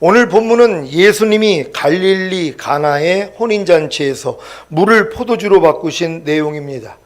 오늘 본문은 예수님이 갈릴리 가나의 혼인잔치에서 물을 포도주로 바꾸신 내용입니다.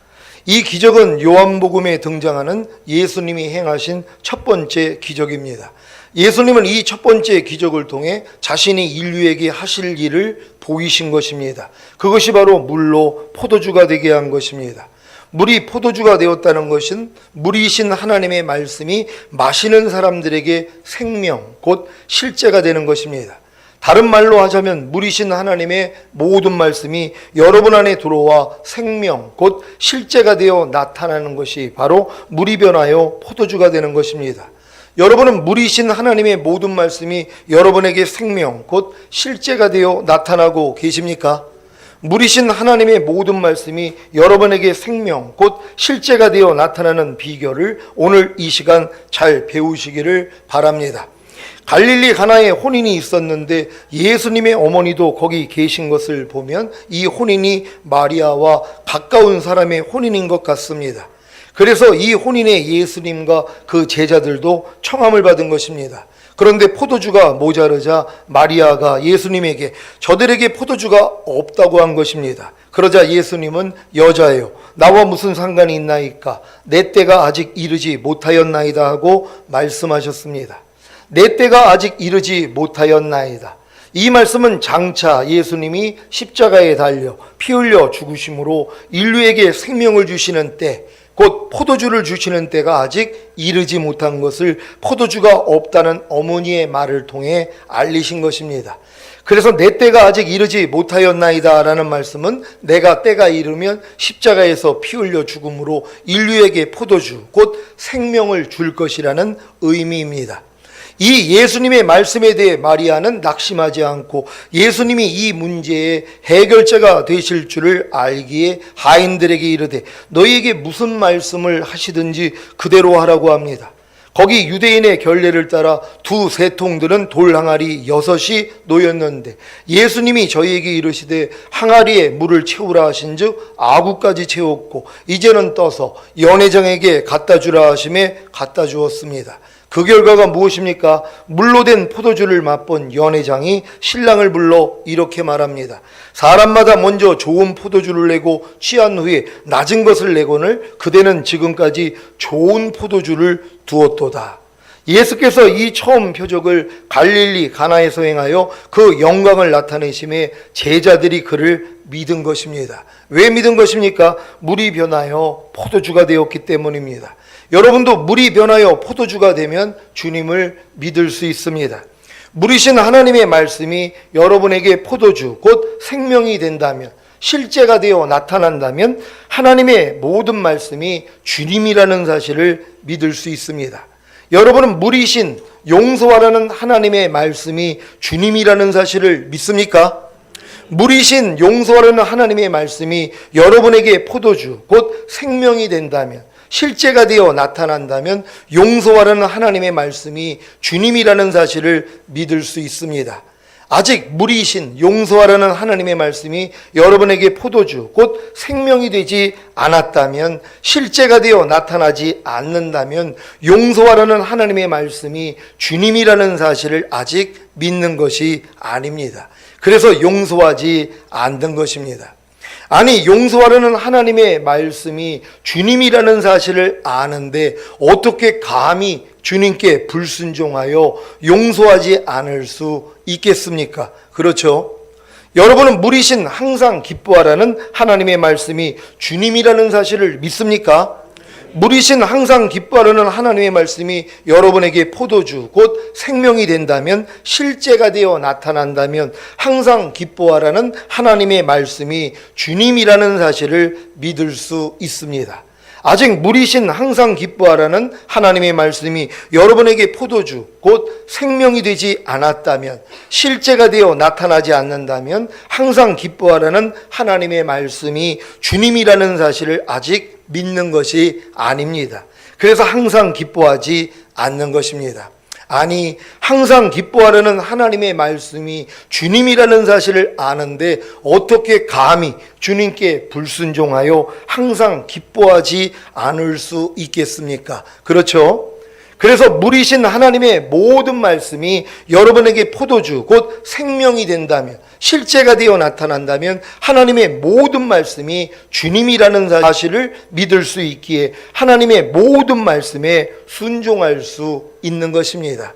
이 기적은 요한복음에 등장하는 예수님이 행하신 첫 번째 기적입니다. 예수님은 이 첫 번째 기적을 통해 자신이 인류에게 하실 일을 보이신 것입니다. 그것이 바로 물로 포도주가 되게 한 것입니다. 물이 포도주가 되었다는 것은 물이신 하나님의 말씀이 마시는 사람들에게 생명, 곧 실제가 되는 것입니다. 다른 말로 하자면 물이신 하나님의 모든 말씀이 여러분 안에 들어와 생명, 곧 실제가 되어 나타나는 것이 바로 물이 변하여 포도주가 되는 것입니다. 여러분은 물이신 하나님의 모든 말씀이 여러분에게 생명, 곧 실제가 되어 나타나고 계십니까? 물이신 하나님의 모든 말씀이 여러분에게 생명, 곧 실제가 되어 나타나는 비결을 오늘 이 시간 잘 배우시기를 바랍니다. 갈릴리 가나에 혼인이 있었는데 예수님의 어머니도 거기 계신 것을 보면 이 혼인이 마리아와 가까운 사람의 혼인인 것 같습니다. 그래서 이 혼인에 예수님과 그 제자들도 청함을 받은 것입니다. 그런데 포도주가 모자르자 마리아가 예수님에게 저들에게 포도주가 없다고 한 것입니다. 그러자 예수님은 여자예요, 나와 무슨 상관이 있나이까? 내 때가 아직 이르지 못하였나이다 하고 말씀하셨습니다. 내 때가 아직 이르지 못하였나이다. 이 말씀은 장차 예수님이 십자가에 달려 피 흘려 죽으심으로 인류에게 생명을 주시는 때, 곧 포도주를 주시는 때가 아직 이르지 못한 것을 포도주가 없다는 어머니의 말을 통해 알리신 것입니다. 그래서 내 때가 아직 이르지 못하였나이다 라는 말씀은 내가 때가 이르면 십자가에서 피 흘려 죽음으로 인류에게 포도주, 곧 생명을 줄 것이라는 의미입니다. 이 예수님의 말씀에 대해 마리아는 낙심하지 않고 예수님이 이 문제의 해결자가 되실 줄을 알기에 하인들에게 이르되 너희에게 무슨 말씀을 하시든지 그대로 하라고 합니다. 거기 유대인의 결례를 따라 두세 통들은 돌 항아리 6이 놓였는데 예수님이 저희에게 이르시되 항아리에 물을 채우라 하신즉 아구까지 채웠고 이제는 떠서 연회장에게 갖다 주라 하심에 갖다 주었습니다. 그 결과가 무엇입니까? 물로 된 포도주를 맛본 연회장이 신랑을 불러 이렇게 말합니다. 사람마다 먼저 좋은 포도주를 내고 취한 후에 낮은 것을 내거늘 그대는 지금까지 좋은 포도주를 두었도다. 예수께서 이 처음 표적을 갈릴리 가나에서 행하여 그 영광을 나타내심에 제자들이 그를 믿은 것입니다. 왜 믿은 것입니까? 물이 변하여 포도주가 되었기 때문입니다. 여러분도 물이 변하여 포도주가 되면 주님을 믿을 수 있습니다. 물이신 하나님의 말씀이 여러분에게 포도주, 곧 생명이 된다면, 실제가 되어 나타난다면 하나님의 모든 말씀이 주님이라는 사실을 믿을 수 있습니다. 여러분은 물이신 용서하라는 하나님의 말씀이 주님이라는 사실을 믿습니까? 물이신 용서하라는 하나님의 말씀이 여러분에게 포도주, 곧 생명이 된다면, 실제가 되어 나타난다면 용서하라는 하나님의 말씀이 주님이라는 사실을 믿을 수 있습니다. 아직 물이신 용서하라는 하나님의 말씀이 여러분에게 포도주, 곧 생명이 되지 않았다면, 실제가 되어 나타나지 않는다면 용서하라는 하나님의 말씀이 주님이라는 사실을 아직 믿는 것이 아닙니다. 그래서 용서하지 않는 것입니다. 아니, 용서하라는 하나님의 말씀이 주님이라는 사실을 아는데 어떻게 감히 주님께 불순종하여 용서하지 않을 수 있겠습니까? 그렇죠? 여러분은 물이신 항상 기뻐하라는 하나님의 말씀이 주님이라는 사실을 믿습니까? 물이신 항상 기뻐하라는 하나님의 말씀이 여러분에게 포도주, 곧 생명이 된다면, 실제가 되어 나타난다면 항상 기뻐하라는 하나님의 말씀이 주님이라는 사실을 믿을 수 있습니다. 아직 물이신 항상 기뻐하라는 하나님의 말씀이 여러분에게 포도주, 곧 생명이 되지 않았다면, 실제가 되어 나타나지 않는다면 항상 기뻐하라는 하나님의 말씀이 주님이라는 사실을 아직 믿는 것이 아닙니다. 그래서 항상 기뻐하지 않는 것입니다. 아니, 항상 기뻐하라는 하나님의 말씀이 주님이라는 사실을 아는데 어떻게 감히 주님께 불순종하여 항상 기뻐하지 않을 수 있겠습니까? 그렇죠? 그래서 물이신 하나님의 모든 말씀이 여러분에게 포도주 곧 생명이 된다면, 실제가 되어 나타난다면 하나님의 모든 말씀이 주님이라는 사실을 믿을 수 있기에 하나님의 모든 말씀에 순종할 수 있는 것입니다.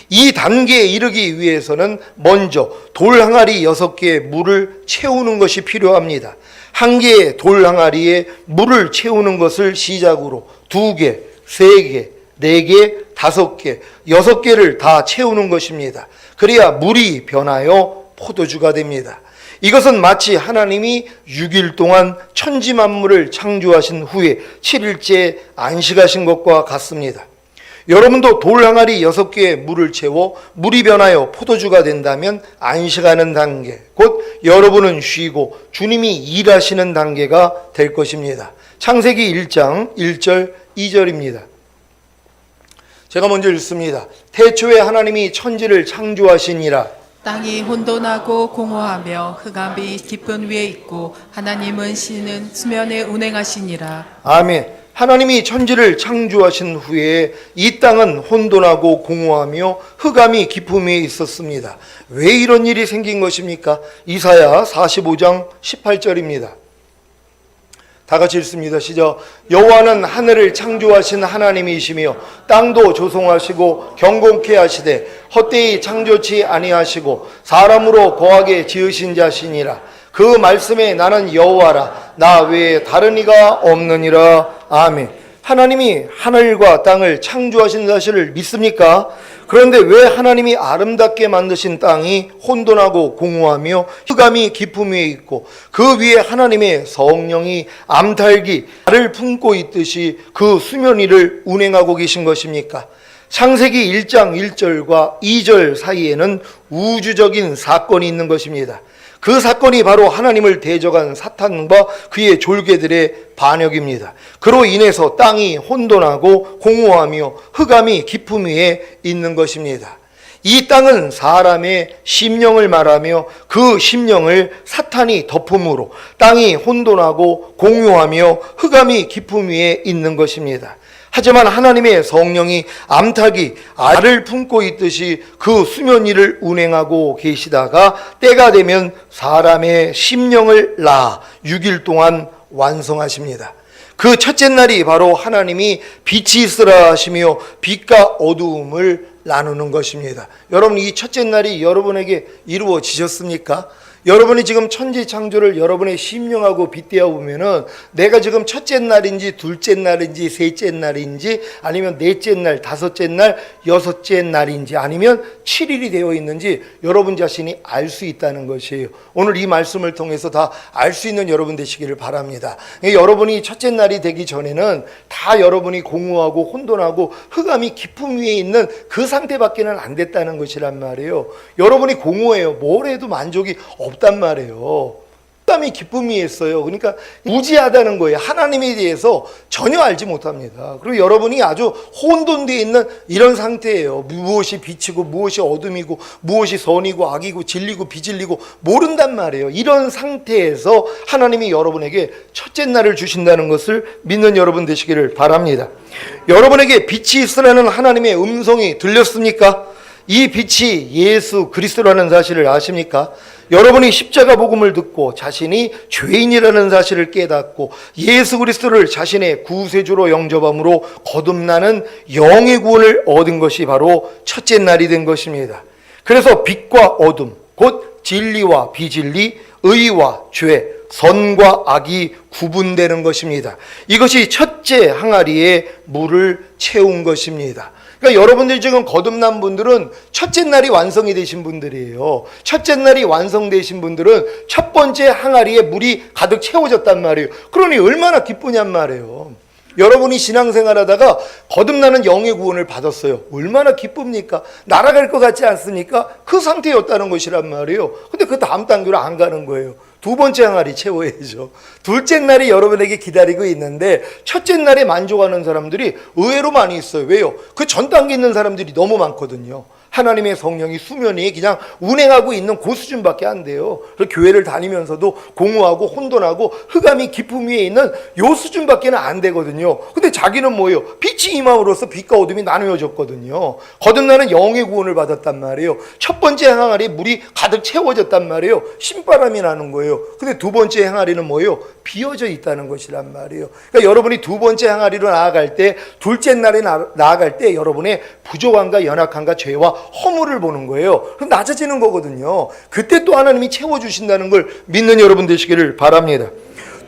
이 단계에 이르기 위해서는 먼저 돌 항아리 6개의 물을 채우는 것이 필요합니다. 한 개의 돌 항아리에 물을 채우는 것을 시작으로 2개, 3개, 4개, 5개, 6개를 다 채우는 것입니다. 그래야 물이 변하여 포도주가 됩니다. 이것은 마치 하나님이 6일 동안 천지 만물을 창조하신 후에 7일째 안식하신 것과 같습니다. 여러분도 돌 항아리 6개에 물을 채워 물이 변하여 포도주가 된다면 안식하는 단계, 곧 여러분은 쉬고 주님이 일하시는 단계가 될 것입니다. 창세기 1장 1절 2절입니다. 제가 먼저 읽습니다. 태초에 하나님이 천지를 창조하시니라. 땅이 혼돈하고 공허하며 흑암이 깊은 위에 있고 하나님은 신은 수면에 운행하시니라. 아멘. 하나님이 천지를 창조하신 후에 이 땅은 혼돈하고 공허하며 흑암이 깊음 위에 있었습니다. 왜 이런 일이 생긴 것입니까? 이사야 45장 18절입니다. 다 같이 읽습니다. 시작. 여호와는 하늘을 창조하신 하나님이시며 땅도 조성하시고 경공케 하시되 헛되이 창조치 아니하시고 사람으로 거하게 지으신 자시니라. 그 말씀에 나는 여호와라. 나 외에 다른 이가 없느니라. 아멘. 하나님이 하늘과 땅을 창조하신 사실을 믿습니까? 그런데 왜 하나님이 아름답게 만드신 땅이 혼돈하고 공허하며 흑암이 깊음 위에 있고 그 위에 하나님의 성령이 암탉이 알을 품고 있듯이 그 수면 위를 운행하고 계신 것입니까? 창세기 1장 1절과 2절 사이에는 우주적인 사건이 있는 것입니다. 그 사건이 바로 하나님을 대적한 사탄과 그의 졸개들의 반역입니다. 그로 인해서 땅이 혼돈하고 공허하며 흑암이 깊음 위에 있는 것입니다. 이 땅은 사람의 심령을 말하며 그 심령을 사탄이 덮음으로 땅이 혼돈하고 공허하며 흑암이 깊음 위에 있는 것입니다. 하지만 하나님의 성령이 암탉이 알을 품고 있듯이 그 수면 위를 운행하고 계시다가 때가 되면 사람의 심령을 낳아 6일 동안 완성하십니다. 그 첫째 날이 바로 하나님이 빛이 있으라 하시며 빛과 어두움을 나누는 것입니다. 여러분, 이 첫째 날이 여러분에게 이루어지셨습니까? 여러분이 지금 천지 창조를 여러분의 심령하고 빗대어 보면은 내가 지금 첫째 날인지 둘째 날인지 셋째 날인지 아니면 넷째 날, 다섯째 날, 여섯째 날인지 아니면 7일이 되어 있는지 여러분 자신이 알 수 있다는 것이에요. 오늘 이 말씀을 통해서 다 알 수 있는 여러분 되시기를 바랍니다. 여러분이 첫째 날이 되기 전에는 다 여러분이 공허하고 혼돈하고 흑암이 깊음 위에 있는 그 상태밖에는 안 됐다는 것이란 말이에요. 여러분이 공허해요. 뭘 해도 만족이 없단 말이에요. 흑암이 기쁨 위에 있어요. 그러니까 무지하다는 거예요. 하나님에 대해서 전혀 알지 못합니다. 그리고 여러분이 아주 혼돈되어 있는 이런 상태예요. 무엇이 빛이고 무엇이 어둠이고 무엇이 선이고 악이고 진리고 비진리고 모른단 말이에요. 이런 상태에서 하나님이 여러분에게 첫째 날을 주신다는 것을 믿는 여러분 되시기를 바랍니다. 여러분에게 빛이 있으라는 하나님의 음성이 들렸습니까? 이 빛이 예수 그리스도라는 사실을 아십니까? 여러분이 십자가 복음을 듣고 자신이 죄인이라는 사실을 깨닫고 예수 그리스도를 자신의 구세주로 영접함으로 거듭나는 영의 구원을 얻은 것이 바로 첫째 날이 된 것입니다. 그래서 빛과 어둠, 곧 진리와 비진리, 의와 죄, 선과 악이 구분되는 것입니다. 이것이 첫째 항아리에 물을 채운 것입니다. 그러니까 여러분들이 지금 거듭난 분들은 첫째 날이 완성이 되신 분들이에요. 첫째 날이 완성되신 분들은 첫 번째 항아리에 물이 가득 채워졌단 말이에요. 그러니 얼마나 기쁘냔 말이에요. 여러분이 신앙생활 하다가 거듭나는 영의 구원을 받았어요. 얼마나 기쁩니까? 날아갈 것 같지 않습니까? 그 상태였다는 것이란 말이에요. 근데 그 다음 단계로 안 가는 거예요. 두 번째 항아리 채워야죠. 둘째 날이 여러분에게 기다리고 있는데 첫째 날에 만족하는 사람들이 의외로 많이 있어요. 왜요? 그 전 단계 있는 사람들이 너무 많거든요. 하나님의 성령이 수면에 그냥 운행하고 있는 그 수준밖에 안 돼요. 그래서 교회를 다니면서도 공허하고 혼돈하고 흑암이 깊음 위에 있는 요 수준밖에는 안 되거든요. 근데 자기는 뭐예요? 빛이 임함으로써 빛과 어둠이 나누어졌거든요. 거듭나는 영의 구원을 받았단 말이에요. 첫 번째 항아리에 물이 가득 채워졌단 말이에요. 신바람이 나는 거예요. 근데 두 번째 항아리는 뭐예요? 비어져 있다는 것이란 말이에요. 그러니까 여러분이 두 번째 항아리로 나아갈 때, 둘째 날에 나아갈 때 여러분의 부족함과 연약함과 죄와 허물을 보는 거예요. 그럼 낮아지는 거거든요. 그때 또 하나님이 채워주신다는 걸 믿는 여러분 되시기를 바랍니다.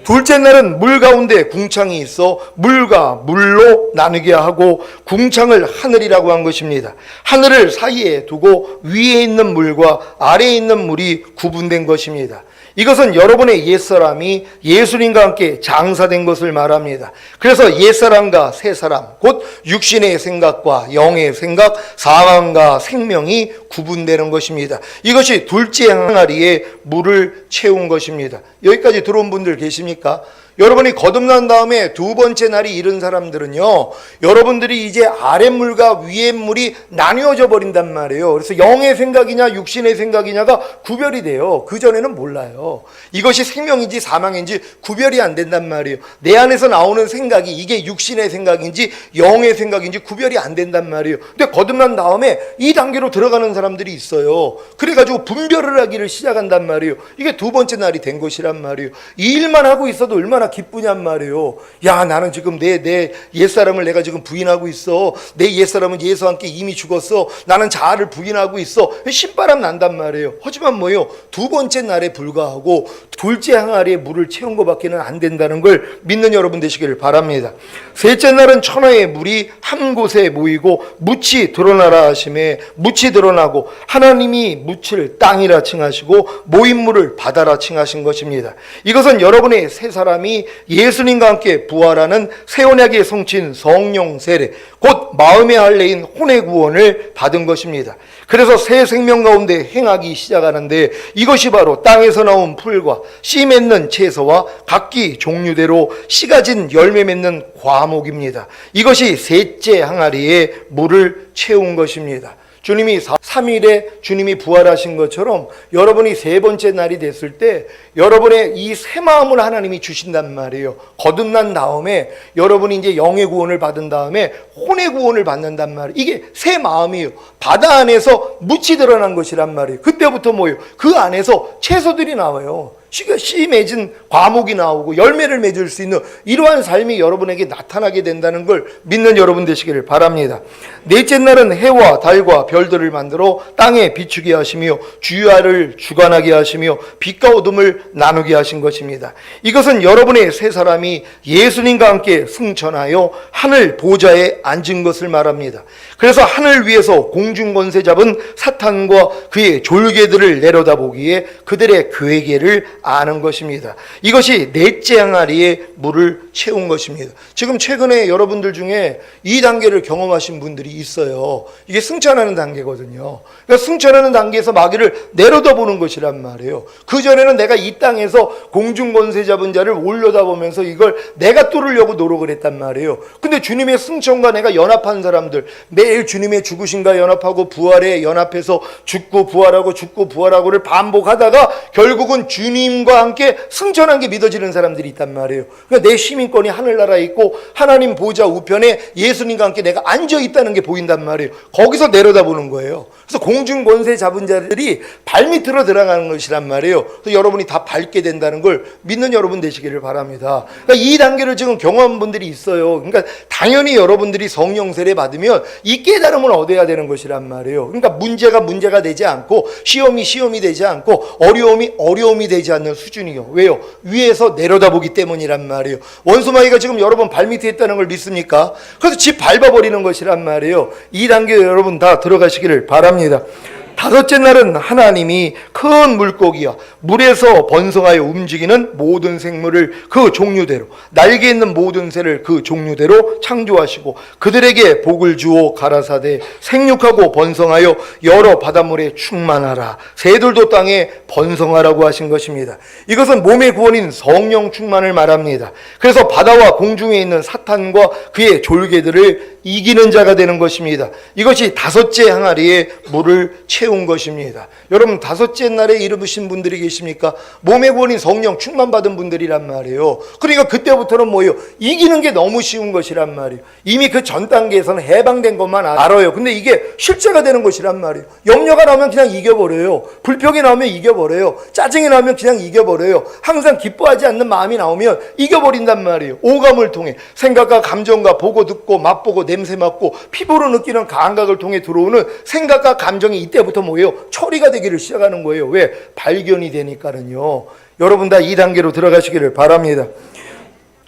둘째 날은 물 가운데 궁창이 있어 물과 물로 나누게 하고 궁창을 하늘이라고 한 것입니다. 하늘을 사이에 두고 위에 있는 물과 아래에 있는 물이 구분된 것입니다. 이것은 여러분의 옛사람이 예수님과 함께 장사된 것을 말합니다. 그래서 옛사람과 새사람, 곧 육신의 생각과 영의 생각, 사망과 생명이 구분되는 것입니다. 이것이 둘째 항아리에 물을 채운 것입니다. 여기까지 들어온 분들 계십니까? 여러분이 거듭난 다음에 두 번째 날이 이른 사람들은요, 여러분들이 이제 아랫물과 위에물이 나뉘어져 버린단 말이에요. 그래서 영의 생각이냐 육신의 생각이냐가 구별이 돼요. 그전에는 몰라요. 이것이 생명인지 사망인지 구별이 안 된단 말이에요. 내 안에서 나오는 생각이 이게 육신의 생각인지 영의 생각인지 구별이 안 된단 말이에요. 근데 거듭난 다음에 이 단계로 들어가는 사람들이 있어요. 그래가지고 분별을 하기를 시작한단 말이에요. 이게 두 번째 날이 된 것이란 말이에요. 이 일만 하고 있어도 얼마나 기쁘냔 말이에요. 야, 나는 지금 내 옛사람을 내가 지금 부인하고 있어. 내 옛사람은 예수와 함께 이미 죽었어. 나는 자아를 부인하고 있어. 신바람 난단 말이에요. 하지만 뭐예요? 두 번째 날에 불과하고 둘째 항아리에 물을 채운 것밖에는 안 된다는 걸 믿는 여러분 되시기를 바랍니다. 셋째 날은 천하의 물이 한 곳에 모이고 묻이 드러나라 하심에 묻이 드러나고 하나님이 묻을 땅이라 칭하시고 모인 물을 바다라 칭하신 것입니다. 이것은 여러분의 새 사람이 예수님과 함께 부활하는 새 언약의 성취인 성령 세례, 곧 마음의 할례인 혼의 구원을 받은 것입니다. 그래서 새 생명 가운데 행하기 시작하는데 이것이 바로 땅에서 나온 풀과 씨 맺는 채소와 각기 종류대로 씨 가진 열매 맺는 과목입니다. 이것이 셋째 항아리에 물을 채운 것입니다. 주님이 3일에 주님이 부활하신 것처럼 여러분이 세 번째 날이 됐을 때 여러분의 이 새 마음을 하나님이 주신단 말이에요. 거듭난 다음에 여러분이 이제 영의 구원을 받은 다음에 혼의 구원을 받는단 말이에요. 이게 새 마음이에요. 바다 안에서 묻이 드러난 것이란 말이에요. 그때부터 뭐예요? 그 안에서 채소들이 나와요. 씨 맺은 과목이 나오고 열매를 맺을 수 있는 이러한 삶이 여러분에게 나타나게 된다는 걸 믿는 여러분 되시기를 바랍니다. 넷째 날은 해와 달과 별들을 만들어 땅에 비추게 하시며 주야를 주관하게 하시며 빛과 어둠을 나누게 하신 것입니다. 이것은 여러분의 새 사람이 예수님과 함께 승천하여 하늘 보좌에 앉은 것을 말합니다. 그래서 하늘 위에서 공중 권세 잡은 사탄과 그의 졸개들을 내려다보기에 그들의 괴계를 아는 것입니다. 이것이 넷째 항아리에 물을 채운 것입니다. 지금 최근에 여러분들 중에 이 단계를 경험하신 분들이 있어요. 이게 승천하는 단계거든요. 그러니까 승천하는 단계에서 마귀를 내려다보는 것이란 말이에요. 그전에는 내가 이 땅에서 공중 권세 잡은 자를 올려다보면서 이걸 내가 뚫으려고 노력을 했단 말이에요. 근데 주님의 승천과 내가 연합한 사람들, 매일 주님의 죽으심과 연합하고 부활에 연합해서 죽고 부활하고를 반복하다가 결국은 주님과 함께 승천한 게 믿어지는 사람들이 있단 말이에요. 그러니까 내 시민권이 하늘나라에 있고 하나님 보좌 우편에 예수님과 함께 내가 앉아 있다는 게 보인단 말이에요. 거기서 내려다보는 거예요. 그래서 공중 권세 잡은 자들이 발밑으로 들어가는 것이란 말이에요. 그래서 여러분이 다 밟게 된다는 걸 믿는 여러분 되시기를 바랍니다. 그러니까 이 단계를 지금 경험한 분들이 있어요. 그러니까 당연히 여러분들이 성령 세례 받으면 이 깨달음을 얻어야 되는 것이란 말이에요. 그러니까 문제가 되지 않고 시험이 되지 않고 어려움이 되지 않는 수준이요. 왜요? 위에서 내려다보기 때문이란 말이에요. 원수마귀가 지금 여러분 발밑에 있다는 걸 믿습니까? 그래서 집 밟아버리는 것이란 말이에요. 이 단계에 여러분 다 들어가시기를 바랍니다. 다섯째 날은 하나님이 큰 물고기와 물에서 번성하여 움직이는 모든 생물을 그 종류대로, 날개 있는 모든 새를 그 종류대로 창조하시고 그들에게 복을 주어 가라사대 생육하고 번성하여 여러 바닷물에 충만하라. 새들도 땅에 번성하라고 하신 것입니다. 이것은 몸의 구원인 성령 충만을 말합니다. 그래서 바다와 공중에 있는 사탄과 그의 졸개들을 이기는 자가 되는 것입니다. 이것이 다섯째 항아리에 물을 채운 것입니다. 여러분, 다섯째 날에 이르신 분들이 계십니까? 몸의 구원인 성령 충만 받은 분들이란 말이에요. 그러니까 그때부터는 뭐예요? 이기는 게 너무 쉬운 것이란 말이에요. 이미 그 전 단계에서는 해방된 것만 알아요. 근데 이게 실제가 되는 것이란 말이에요. 염려가 나오면 그냥 이겨버려요. 불평이 나오면 이겨버려요. 짜증이 나오면 그냥 이겨버려요. 항상 기뻐하지 않는 마음이 나오면 이겨버린단 말이에요. 오감을 통해 생각과 감정과 보고 듣고 맛보고 냄새 맡고 피부로 느끼는 감각을 통해 들어오는 생각과 감정이 이때부터 뭐예요? 처리가 되기를 시작하는 거예요. 왜? 발견이 되니까는요. 여러분 다 이 단계로 들어가시기를 바랍니다.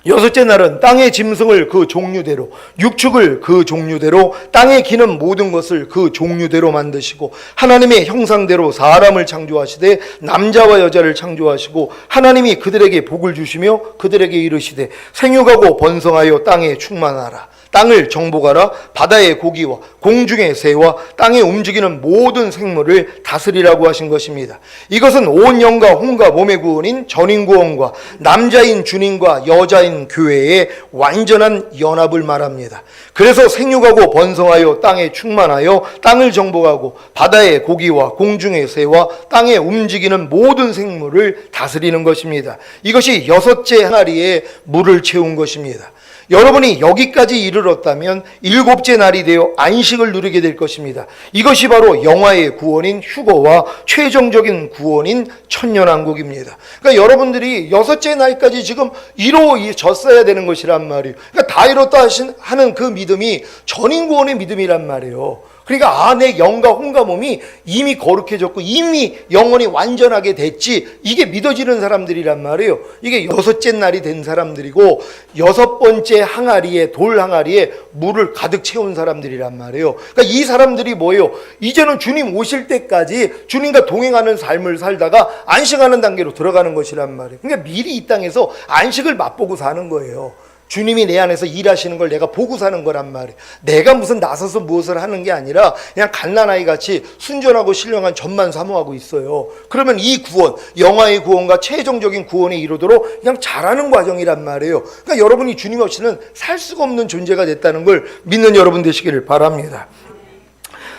여섯째 날은 땅의 짐승을 그 종류대로, 육축을 그 종류대로, 땅에 기는 모든 것을 그 종류대로 만드시고 하나님의 형상대로 사람을 창조하시되 남자와 여자를 창조하시고 하나님이 그들에게 복을 주시며 그들에게 이르시되 생육하고 번성하여 땅에 충만하라. 땅을 정복하라. 바다의 고기와 공중의 새와 땅에 움직이는 모든 생물을 다스리라고 하신 것입니다. 이것은 온 영과 혼과 몸의 구원인 전인 구원과 남자인 주님과 여자인 교회의 완전한 연합을 말합니다. 그래서 생육하고 번성하여 땅에 충만하여 땅을 정복하고 바다의 고기와 공중의 새와 땅에 움직이는 모든 생물을 다스리는 것입니다. 이것이 여섯째 항아리에 물을 채운 것입니다. 여러분이 여기까지 이르렀다면 일곱째 날이 되어 안식을 누리게 될 것입니다. 이것이 바로 영화의 구원인 휴거와 최종적인 구원인 천년왕국입니다. 그러니까 여러분들이 여섯째 날까지 지금 이루어졌어야 되는 것이란 말이에요. 그러니까 다 이뤘다 하는 그 믿음이 전인 구원의 믿음이란 말이에요. 그러니까 내 영과 혼과 몸이 이미 거룩해졌고 이미 영혼이 완전하게 됐지, 이게 믿어지는 사람들이란 말이에요. 이게 여섯째 날이 된 사람들이고 여섯 번째 항아리에, 돌 항아리에 물을 가득 채운 사람들이란 말이에요. 그러니까 이 사람들이 뭐예요? 이제는 주님 오실 때까지 주님과 동행하는 삶을 살다가 안식하는 단계로 들어가는 것이란 말이에요. 그러니까 미리 이 땅에서 안식을 맛보고 사는 거예요. 주님이 내 안에서 일하시는 걸 내가 보고 사는 거란 말이에요. 내가 무슨 나서서 무엇을 하는 게 아니라 그냥 갓난아이 같이 순전하고 신령한 젖만 사모하고 있어요. 그러면 이 구원, 영화의 구원과 최종적인 구원에 이르도록 그냥 잘하는 과정이란 말이에요. 그러니까 여러분이 주님 없이는 살 수가 없는 존재가 됐다는 걸 믿는 여러분 되시기를 바랍니다.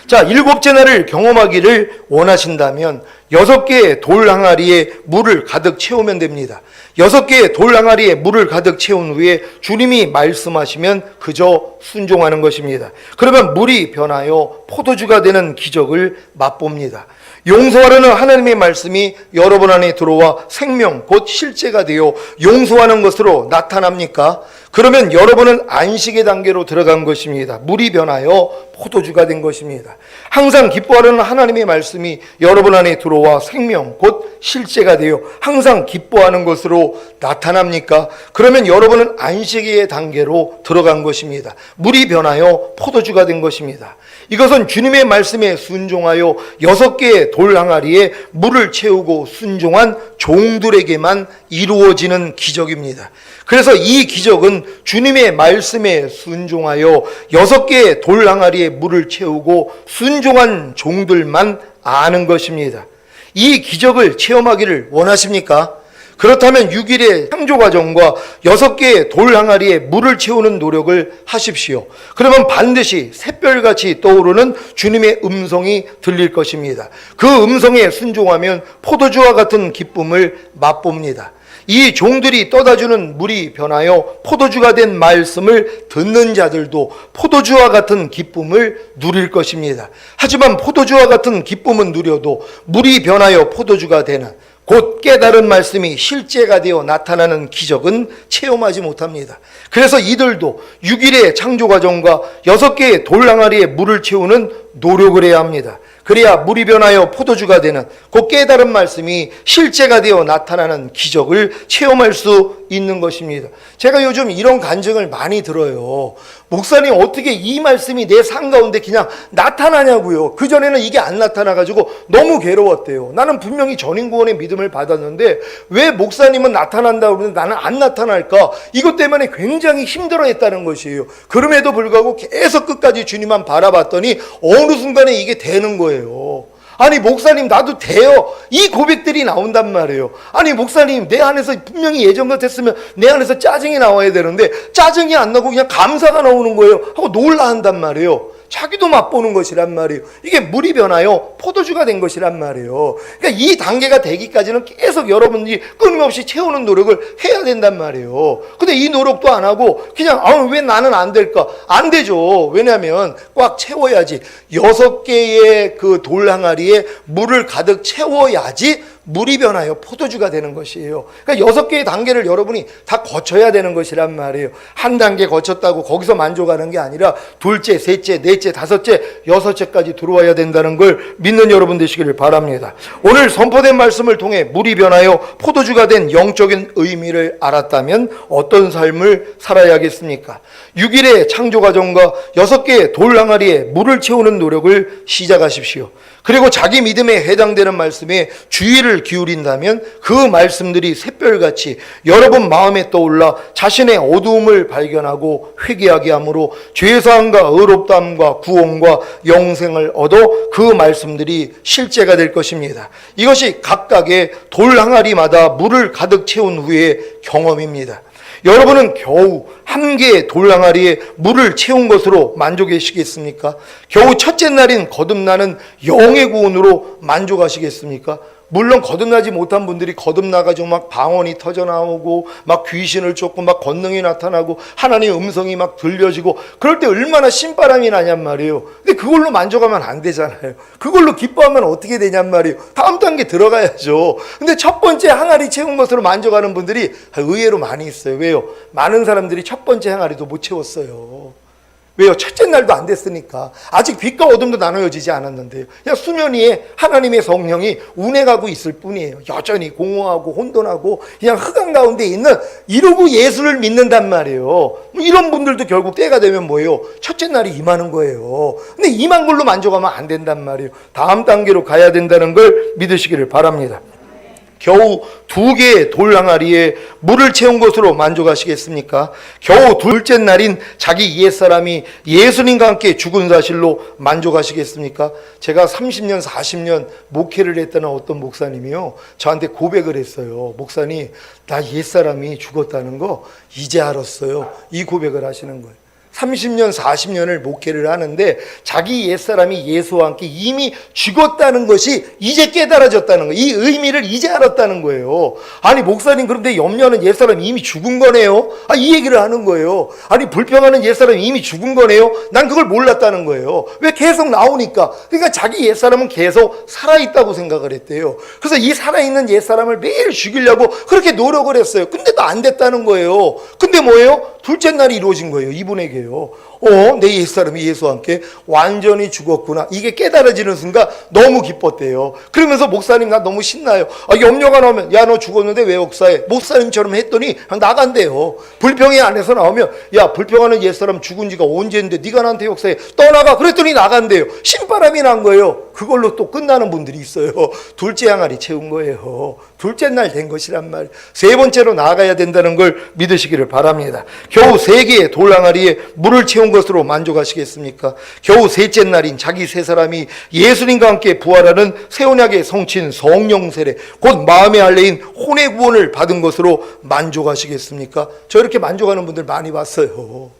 자, 일곱째 날을 경험하기를 원하신다면 6개의 돌 항아리에 물을 가득 채우면 됩니다. 6개의 돌 항아리에 물을 가득 채운 후에 주님이 말씀하시면 그저 순종하는 것입니다. 그러면 물이 변하여 포도주가 되는 기적을 맛봅니다. 용서하려는 하나님의 말씀이 여러분 안에 들어와 생명 곧 실제가 되어 용서하는 것으로 나타납니까? 그러면 여러분은 안식의 단계로 들어간 것입니다. 물이 변하여 포도주가 된 것입니다. 항상 기뻐하려는 하나님의 말씀이 여러분 안에 들어와 생명 곧 실제가 되어 항상 기뻐하는 것으로 나타납니까? 그러면 여러분은 안식의 단계로 들어간 것입니다. 물이 변하여 포도주가 된 것입니다. 이것은 주님의 말씀에 순종하여 6개의 돌 항아리에 물을 채우고 순종한 종들에게만 이루어지는 기적입니다. 그래서 이 기적은 주님의 말씀에 순종하여 6개의 돌 항아리에 물을 채우고 순종한 종들만 아는 것입니다. 이 기적을 체험하기를 원하십니까? 그렇다면 6일의 창조 과정과 6개의 돌 항아리에 물을 채우는 노력을 하십시오. 그러면 반드시 샛별같이 떠오르는 주님의 음성이 들릴 것입니다. 그 음성에 순종하면 포도주와 같은 기쁨을 맛봅니다. 이 종들이 떠다주는 물이 변하여 포도주가 된 말씀을 듣는 자들도 포도주와 같은 기쁨을 누릴 것입니다. 하지만 포도주와 같은 기쁨은 누려도 물이 변하여 포도주가 되는 곧 깨달은 말씀이 실제가 되어 나타나는 기적은 체험하지 못합니다. 그래서 이들도 6일의 창조 과정과 6개의 돌 항아리에 물을 채우는 노력을 해야 합니다. 그래야 물이 변하여 포도주가 되는 곧 깨달은 말씀이 실제가 되어 나타나는 기적을 체험할 수 있는 것입니다. 제가 요즘 이런 간증을 많이 들어요. 목사님, 어떻게 이 말씀이 내 삶 가운데 그냥 나타나냐고요. 그전에는 이게 안 나타나가지고 너무 괴로웠대요. 나는 분명히 전인구원의 믿음을 받았는데 왜 목사님은 나타난다고 그러는데 나는 안 나타날까? 이것 때문에 굉장히 힘들어했다는 것이에요. 그럼에도 불구하고 계속 끝까지 주님만 바라봤더니 어느 순간에 이게 되는 거예요. 아니 목사님, 나도 돼요. 이 고백들이 나온단 말이에요. 아니 목사님, 내 안에서 분명히 예전 같았으면 내 안에서 짜증이 나와야 되는데 짜증이 안 나고 그냥 감사가 나오는 거예요 하고 놀라한단 말이에요. 자기도 맛보는 것이란 말이에요. 이게 물이 변하여 포도주가 된 것이란 말이에요. 그러니까 이 단계가 되기까지는 계속 여러분들이 끊임없이 채우는 노력을 해야 된단 말이에요. 근데 이 노력도 안 하고 그냥 왜 나는 안 될까? 안 되죠. 왜냐하면 꽉 채워야지. 6개의 그 돌 항아리에 물을 가득 채워야지 물이 변하여 포도주가 되는 것이에요. 그러니까 6개의 단계를 여러분이 다 거쳐야 되는 것이란 말이에요. 한 단계 거쳤다고 거기서 만족하는 게 아니라 둘째, 셋째, 넷째, 다섯째, 6째까지 들어와야 된다는 걸 믿는 여러분 되시기를 바랍니다. 오늘 선포된 말씀을 통해 물이 변하여 포도주가 된 영적인 의미를 알았다면 어떤 삶을 살아야겠습니까? 6일의 창조 과정과 6개의 돌 항아리에 물을 채우는 노력을 시작하십시오. 그리고 자기 믿음에 해당되는 말씀에 주의를 기울인다면 그 말씀들이 샛별같이 여러분 마음에 떠올라 자신의 어두움을 발견하고 회개하게 함으로 죄사함과 의롭다함과 구원과 영생을 얻어 그 말씀들이 실제가 될 것입니다. 이것이 각각의 돌 항아리마다 물을 가득 채운 후의 경험입니다. 여러분은 겨우 한 개의 돌 항아리에 물을 채운 것으로 만족하시겠습니까? 겨우 첫째 날인 거듭나는 영의 구원으로 만족하시겠습니까? 물론 거듭나지 못한 분들이 거듭나가지고 막 방언이 터져나오고 막 귀신을 쫓고 막 권능이 나타나고 하나님의 음성이 막 들려지고 그럴 때 얼마나 신바람이 나냔 말이에요. 근데 그걸로 만족하면 안 되잖아요. 그걸로 기뻐하면 어떻게 되냔 말이에요. 다음 단계 들어가야죠. 근데 첫 번째 항아리 채운 것으로 만족하는 분들이 의외로 많이 있어요. 왜요? 많은 사람들이 첫 번째 항아리도 못 채웠어요. 왜요? 첫째 날도 안 됐으니까. 아직 빛과 어둠도 나눠지지 않았는데요. 그냥 수면 위에 하나님의 성령이 운행하고 있을 뿐이에요. 여전히 공허하고 혼돈하고 그냥 흑암 가운데 있는 이러고 예수를 믿는단 말이에요. 이런 분들도 결국 때가 되면 뭐예요? 첫째 날이 임하는 거예요. 근데 임한 걸로 만족하면 안 된단 말이에요. 다음 단계로 가야 된다는 걸 믿으시기를 바랍니다. 겨우 2개의 돌 항아리에 물을 채운 것으로 만족하시겠습니까? 겨우 둘째 날인 자기 옛사람이 예수님과 함께 죽은 사실로 만족하시겠습니까? 제가 30년, 40년 목회를 했다는 어떤 목사님이요, 저한테 고백을 했어요. 목사님, 나 옛사람이 죽었다는 거 이제 알았어요. 이 고백을 하시는 거예요. 30년, 40년을 목회를 하는데 자기 옛사람이 예수와 함께 이미 죽었다는 것이 이제 깨달아졌다는 거예요. 이 의미를 이제 알았다는 거예요. 아니 목사님, 그런데 염려하는 옛사람이 이미 죽은 거네요? 이 얘기를 하는 거예요. 아니 불평하는 옛사람이 이미 죽은 거네요? 난 그걸 몰랐다는 거예요. 왜? 계속 나오니까. 그러니까 자기 옛사람은 계속 살아있다고 생각을 했대요. 그래서 이 살아있는 옛사람을 매일 죽이려고 그렇게 노력을 했어요. 근데도 안 됐다는 거예요. 근데 뭐예요? 둘째 날이 이루어진 거예요. 이분에게요. 내 옛사람이 예수와 함께 완전히 죽었구나. 이게 깨달아지는 순간 너무 기뻤대요. 그러면서 목사님, 나 너무 신나요. 염려가 나오면, 야, 너 죽었는데 왜 역사해? 목사님처럼 했더니 나간대요. 불평의 안에서 나오면, 야, 불평하는 옛사람 죽은 지가 언제인데 네가 나한테 역사해? 떠나가. 그랬더니 나간대요. 신바람이 난 거예요. 그걸로 또 끝나는 분들이 있어요. 둘째 항아리 채운 거예요. 둘째 날 된 것이란 말. 세 번째로 나아가야 된다는 걸 믿으시기를 바랍니다. 겨우 3개의 돌 항아리에 물을 채운 것으로 만족하시겠습니까? 겨우 셋째 날인 자기 세 사람이 예수님과 함께 부활하는 새 언약의 성친 성령 세례, 곧 마음의 할례인 혼의 구원을 받은 것으로 만족하시겠습니까? 저 이렇게 만족하는 분들 많이 봤어요.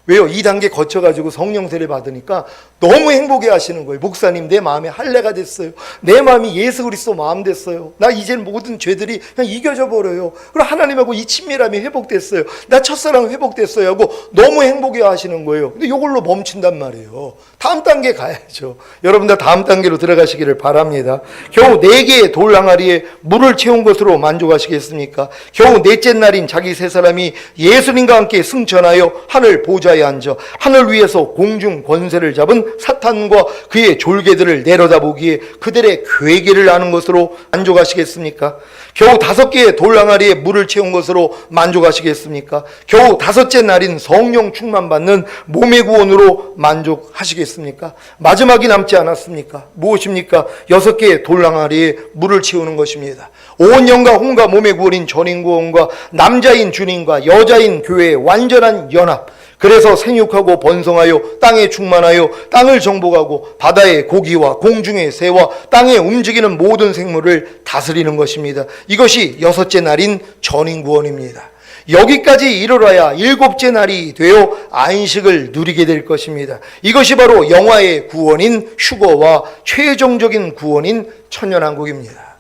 왜요? 2단계 거쳐가지고 성령 세례 받으니까 너무 행복해 하시는 거예요. 목사님, 내 마음에 할례가 됐어요. 내 마음이 예수 그리스도 마음 됐어요. 나 이제는 모든 죄들이 그냥 이겨져 버려요. 그리고 하나님하고 이 친밀함이 회복됐어요. 나 첫사랑 회복됐어요 하고 너무 행복해 하시는 거예요. 근데 이걸로 멈춘단 말이에요. 다음 단계 가야죠. 여러분 다 다음 단계로 들어가시기를 바랍니다. 겨우 4개의 돌 항아리에 물을 채운 것으로 만족하시겠습니까? 겨우 넷째 날인 자기 세 사람이 예수님과 함께 승천하여 하늘 보좌에 우라에 앉아 하늘 위에서 공중 권세를 잡은 사탄과 그의 졸개들을 내려다보기에 그들의 괴계를 아는 것으로 만족하시겠습니까? 겨우 5개의 돌항아리에 물을 채운 것으로 만족하시겠습니까? 겨우 5째 날인 성령 충만받는 몸의 구원으로 만족하시겠습니까? 마지막이 남지 않았습니까? 무엇입니까? 6개의 돌항아리에 물을 채우는 것입니다. 온 영과 혼과 몸의 구원인 전인구원과 남자인 주님과 여자인 교회의 완전한 연합. 그래서 생육하고 번성하여 땅에 충만하여 땅을 정복하고 바다의 고기와 공중의 새와 땅에 움직이는 모든 생물을 다스리는 것입니다. 이것이 6째 날인 전인구원입니다. 여기까지 이르러야 7째 날이 되어 안식을 누리게 될 것입니다. 이것이 바로 영화의 구원인 휴거와 최종적인 구원인 천년왕국입니다.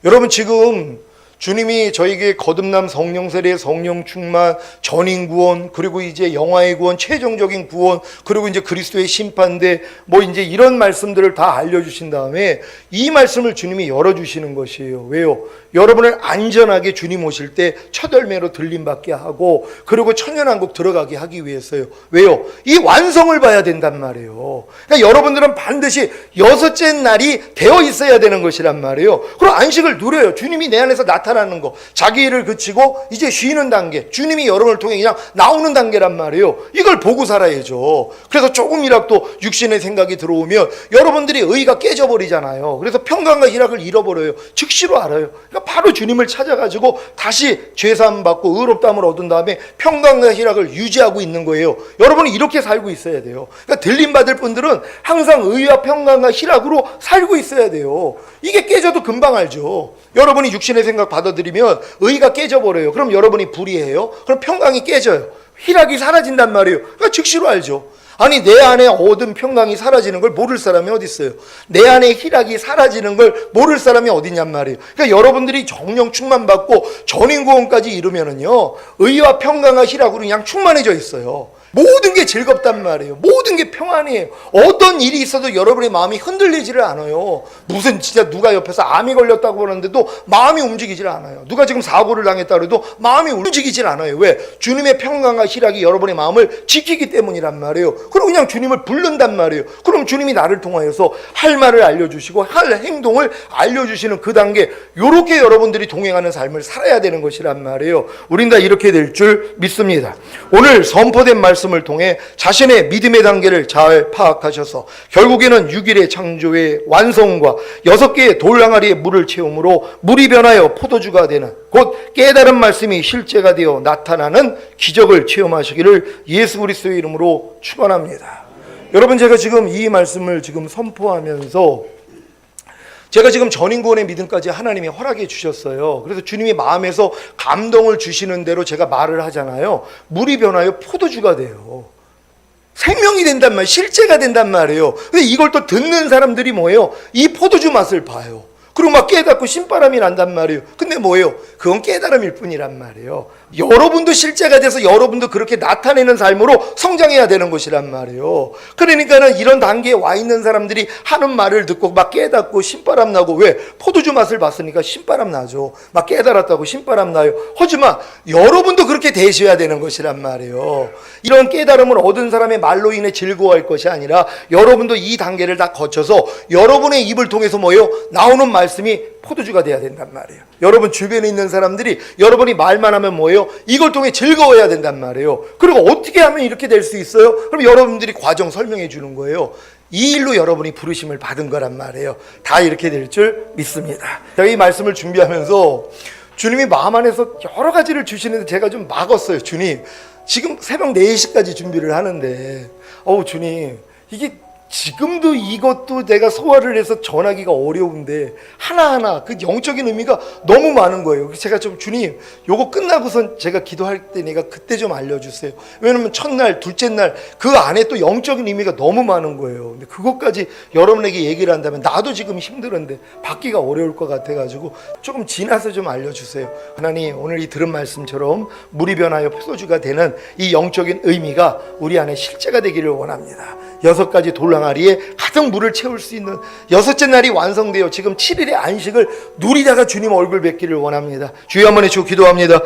여러분, 지금 주님이 저에게 거듭남, 성령 세례, 성령 충만, 전인 구원, 그리고 이제 영화의 구원, 최종적인 구원, 그리고 이제 그리스도의 심판대, 뭐 이제 이런 말씀들을 다 알려주신 다음에 이 말씀을 주님이 열어주시는 것이에요. 왜요? 여러분을 안전하게 주님 오실 때 첫 열매로 들림받게 하고, 그리고 천년왕국 들어가게 하기 위해서요. 왜요? 이 완성을 봐야 된단 말이에요. 그러니까 여러분들은 반드시 6째 날이 되어 있어야 되는 것이란 말이에요. 그럼 안식을 누려요. 주님이 내 안에서 나타나는 거, 자기 일을 그치고 이제 쉬는 단계, 주님이 여러분을 통해 그냥 나오는 단계란 말이에요. 이걸 보고 살아야죠. 그래서 조금이라도 육신의 생각이 들어오면 여러분들이 의가 깨져버리잖아요. 그래서 평강과 희락을 잃어버려요. 즉시로 알아요. 그러니까 바로 주님을 찾아가지고 다시 죄사함 받고 의롭다함을 얻은 다음에 평강과 희락을 유지하고 있는 거예요. 여러분이 이렇게 살고 있어야 돼요. 그러니까 들림 받을 분들은 항상 의와 평강과 희락으로 살고 있어야 돼요. 이게 깨져도 금방 알죠. 여러분이 육신의 생각 받아들이면 의가 깨져버려요. 그럼 여러분이 불의해요. 그럼 평강이 깨져요. 희락이 사라진단 말이에요. 그러니까 즉시로 알죠. 아니, 내 안에 얻은 평강이 사라지는 걸 모를 사람이 어디 있어요? 내 안에 희락이 사라지는 걸 모를 사람이 어디냔 말이에요. 그러니까 여러분들이 정령 충만받고 전인구원까지 이루면은요, 의와 평강과 희락으로 그냥 충만해져 있어요. 모든 게 즐겁단 말이에요. 모든 게 평안이에요. 어떤 일이 있어도 여러분의 마음이 흔들리지를 않아요. 무슨 진짜 누가 옆에서 암이 걸렸다고 그러는데도 마음이 움직이질 않아요. 누가 지금 사고를 당했다고 해도 마음이 움직이질 않아요. 왜? 주님의 평강과 희락이 여러분의 마음을 지키기 때문이란 말이에요. 그리고 그냥 주님을 부른단 말이에요. 그럼 주님이 나를 통하여서 할 말을 알려주시고 할 행동을 알려주시는 그 단계, 요렇게 여러분들이 동행하는 삶을 살아야 되는 것이란 말이에요. 우린 다 이렇게 될 줄 믿습니다. 오늘 선포된 말씀을 통해 자신의 믿음의 단계를 잘 파악하셔서 결국에는 6일의 창조의 완성과 6개의 돌항아리에 물을 채움으로 물이 변하여 포도주가 되는, 곧 깨달은 말씀이 실제가 되어 나타나는 기적을 체험하시기를 예수 그리스도의 이름으로 축원합니다. 여러분, 제가 지금 이 말씀을 지금 선포하면서 제가 지금 전인구원의 믿음까지 하나님이 허락해 주셨어요. 그래서 주님이 마음에서 감동을 주시는 대로 제가 말을 하잖아요. 물이 변하여 포도주가 돼요. 생명이 된단 말이에요. 실제가 된단 말이에요. 근데 이걸 또 듣는 사람들이 뭐예요? 이 포도주 맛을 봐요. 그리고 막 깨닫고 신바람이 난단 말이에요. 근데 뭐예요? 그건 깨달음일 뿐이란 말이에요. 여러분도 실제가 돼서 여러분도 그렇게 나타내는 삶으로 성장해야 되는 것이란 말이에요. 그러니까는 이런 단계에 와 있는 사람들이 하는 말을 듣고 막 깨닫고 신바람 나고, 왜? 포도주 맛을 봤으니까 신바람 나죠. 막 깨달았다고 신바람 나요. 하지만 여러분도 그렇게 되셔야 되는 것이란 말이에요. 이런 깨달음을 얻은 사람의 말로 인해 즐거워할 것이 아니라 여러분도 이 단계를 다 거쳐서 여러분의 입을 통해서 뭐예요? 나오는 말씀이 포도주가 돼야 된단 말이에요. 여러분 주변에 있는 사람들이 여러분이 말만 하면 뭐예요? 이걸 통해 즐거워야 된단 말이에요. 그리고 어떻게 하면 이렇게 될 수 있어요? 그럼 여러분들이 과정 설명해 주는 거예요. 이 일로 여러분이 부르심을 받은 거란 말이에요. 다 이렇게 될 줄 믿습니다. 제가 이 말씀을 준비하면서 주님이 마음 안에서 여러 가지를 주시는데 제가 좀 막았어요. 주님, 지금 새벽 4시까지 준비를 하는데 주님, 이게 지금도 이것도 내가 소화를 해서 전하기가 어려운데 하나하나 그 영적인 의미가 너무 많은 거예요. 그래서 제가 좀 주님, 요거 끝나고선 제가 기도할 때니까 그때 좀 알려주세요. 왜냐면 첫날, 둘째 날 그 안에 또 영적인 의미가 너무 많은 거예요. 근데 그것까지 여러분에게 얘기를 한다면 나도 지금 힘들은데 받기가 어려울 것 같아가지고 조금 지나서 좀 알려주세요. 하나님, 오늘 이 들은 말씀처럼 물이 변하여 포도주가 되는 이 영적인 의미가 우리 안에 실제가 되기를 원합니다. 6가지 돌항아리에 가득 물을 채울 수 있는 6째 날이 완성되어 지금 7일의 안식을 누리다가 주님 얼굴 뵙기를 원합니다. 주여 한번 해주고 기도합니다.